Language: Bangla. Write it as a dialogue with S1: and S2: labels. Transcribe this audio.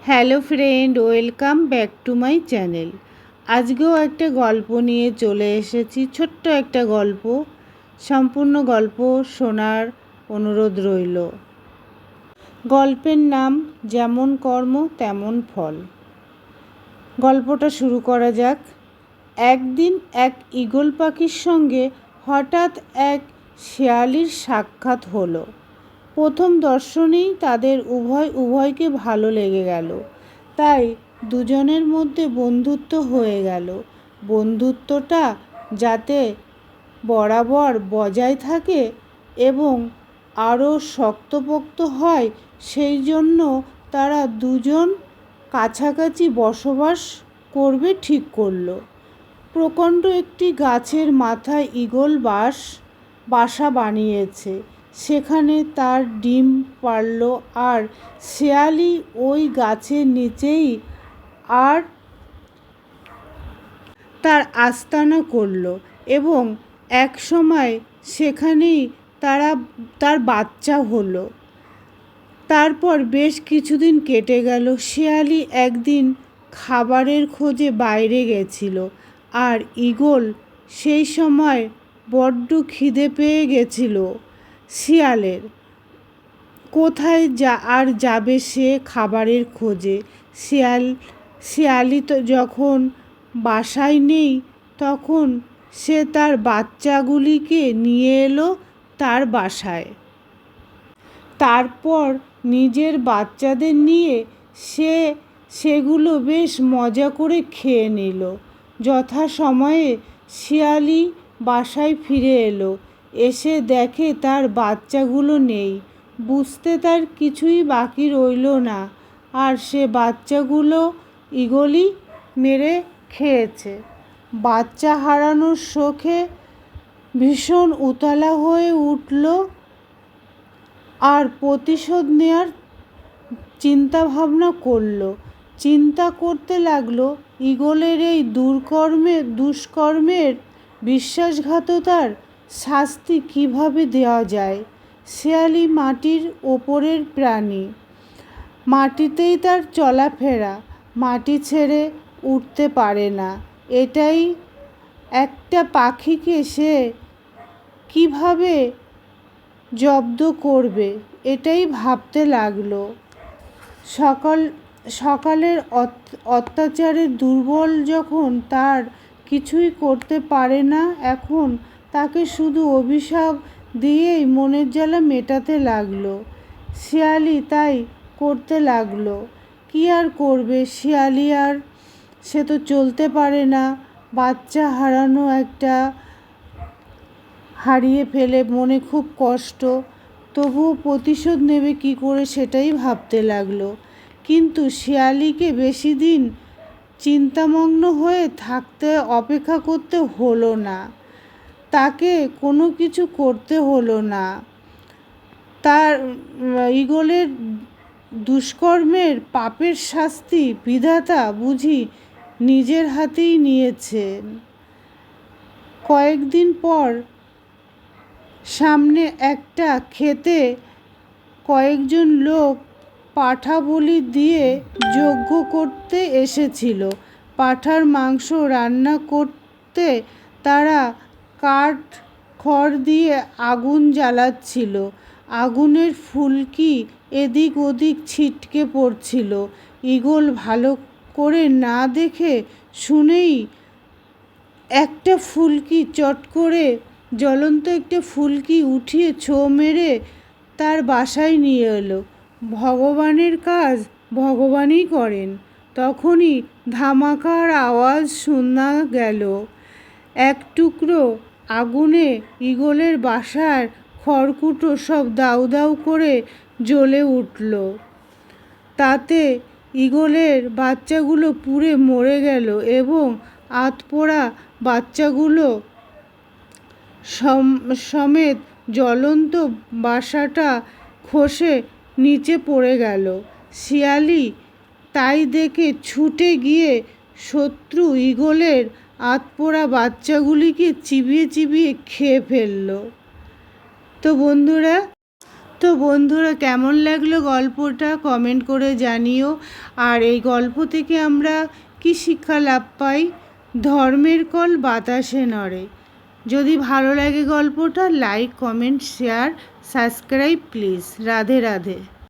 S1: Hello friend, welcome back to my channel. আজকেও একটা গল্প নিয়ে চলে এসেছি। ছোট্ট একটা গল্প, সম্পূর্ণ গল্প শোনার অনুরোধ রইল। গল্পের নাম যেমন কর্ম তেমন ফল। গল্পটা শুরু করা যাক। একদিন এক ঈগল পাখির সঙ্গে হঠাৎ এক শেয়ালির সাক্ষাৎ হলো। প্রথম দর্শনেই তাদের উভয়কে ভালো লেগে গেল। তাই দুজনের মধ্যে বন্ধুত্ব হয়ে গেল। বন্ধুত্বটা যাতে বরাবর বজায় থাকে এবং আরও শক্তপোক্ত হয়, সেই জন্য তারা দুজন কাছাকাছি বসবাস করবে ঠিক করলো। প্রকাণ্ড একটি গাছের মাথায় ঈগল বাসা বানিয়েছে। সেখানে তার ডিম পাড়ল আর শেয়ালি ওই গাছের নিচেই আর তার আস্তানা করল এবং এক সময় সেখানেই তার বাচ্চা হলো। তারপর বেশ কিছুদিন কেটে গেল। শেয়ালি একদিন খাবারের খোঁজে বাইরে গেছিল আর ঈগল সেই সময় বড্ড খিদে পেয়ে গেছিল শিয়ালের। কোথায় যাবে সে খাবারের খোঁজে? শিয়ালি তো যখন বাসায় নেই, তখন সে তার বাচ্চাগুলিকে নিয়ে এলো তার বাসায়। তারপর নিজের বাচ্চাদের নিয়ে সেগুলো বেশ মজা করে খেয়ে নিল। যথাসময়ে শিয়ালি বাসায় ফিরে এলো। এসে দেখে তার বাচ্চাগুলো নেই। বুঝতে তার কিছুই বাকি রইল না, আর সে বাচ্চাগুলো ঈগলই মেরে খেয়েছে। বাচ্চা হারানোর শোকে ভীষণ উতলা হয়ে উঠল আর প্রতিশোধ নেওয়ার চিন্তা করতে লাগলো ঈগলের এই দুষ্কর্মের বিশ্বাসঘাততার শাস্তি কিভাবে দেওয়া যায়। শেয়ালি মাটির ওপরের প্রাণী, মাটিতেই তার চলাফেরা, মাটি ছেড়ে উঠতে পারে না। এটাই একটা পাখিকে সে কিভাবে জব্দ করবে, এটাই ভাবতে লাগলো। সকালের অত্যাচারে দুর্বল যখন তার কিছুই করতে পারে না, এখন তাকে শুধু অভিশাপ দিয়েই মনের জ্বালা মেটাতে লাগলো। শিয়ালি তাই করতে লাগলো। কি আর করবে শিয়ালি, আর সে তো চলতে পারে না। বাচ্চা হারিয়ে ফেলে মনে খুব কষ্ট। তবুও প্রতিশোধ নেবে কি করে সেটাই ভাবতে লাগলো। কিন্তু শিয়ালিকে বেশি দিন চিন্তামগ্ন হয়ে অপেক্ষা করতে হলো না। তাকে কোনো কিছু করতে হলো না। তার ঈগলের দুষ্কর্মের পাপের শাস্তি বিধাতা বুঝি নিজের হাতেই নিয়েছেন। কয়েকদিন পর সামনে একটা ক্ষেতে কয়েকজন লোক পাঁঠা বলি দিয়ে যজ্ঞ করতে এসেছিল। পাঁঠার মাংস রান্না করতে তারা কাঠ খড় দিয়ে আগুন জ্বালাচ্ছিল। আগুনের ফুলকি এদিক ওদিক ছিটকে পড়ছিল। ঈগল ভালো করে না দেখে শুনেই একটা ফুলকি চট করে জ্বলন্ত একটা ফুলকি উঠিয়ে ছোঁ মেরে তার বাসায় নিয়ে এলো। ভগবানের কাজ ভগবানই করেন। তখনই ধামাকার আওয়াজ শোনা গেল। এক টুকরো আগুনে ঈগলের বাসার খড়কুটো সব দাউ দাউ করে জ্বলে উঠল। তাতে ঈগলের বাচ্চাগুলো পুড়ে মরে গেল এবং আধপোড়া বাচ্চাগুলো সমেত জ্বলন্ত বাসাটা খসে নিচে পড়ে গেল। শিয়ালি তাই দেখে ছুটে গিয়ে শত্রু ঈগলের আধপোড়া বাচ্চাগুলিকে চিবিয়ে চিবিয়ে খেয়ে ফেলল। তো বন্ধুরা, তো বন্ধুরা, কেমন লাগলো গল্পটা কমেন্ট করে জানিও। আর এই গল্প থেকে আমরা কি শিক্ষা লাভ পাই? ধর্মের কল বাতাসে নড়ে। যদি ভালো লাগে গল্পটা, like, comment, share, subscribe please. Radhe Radhe.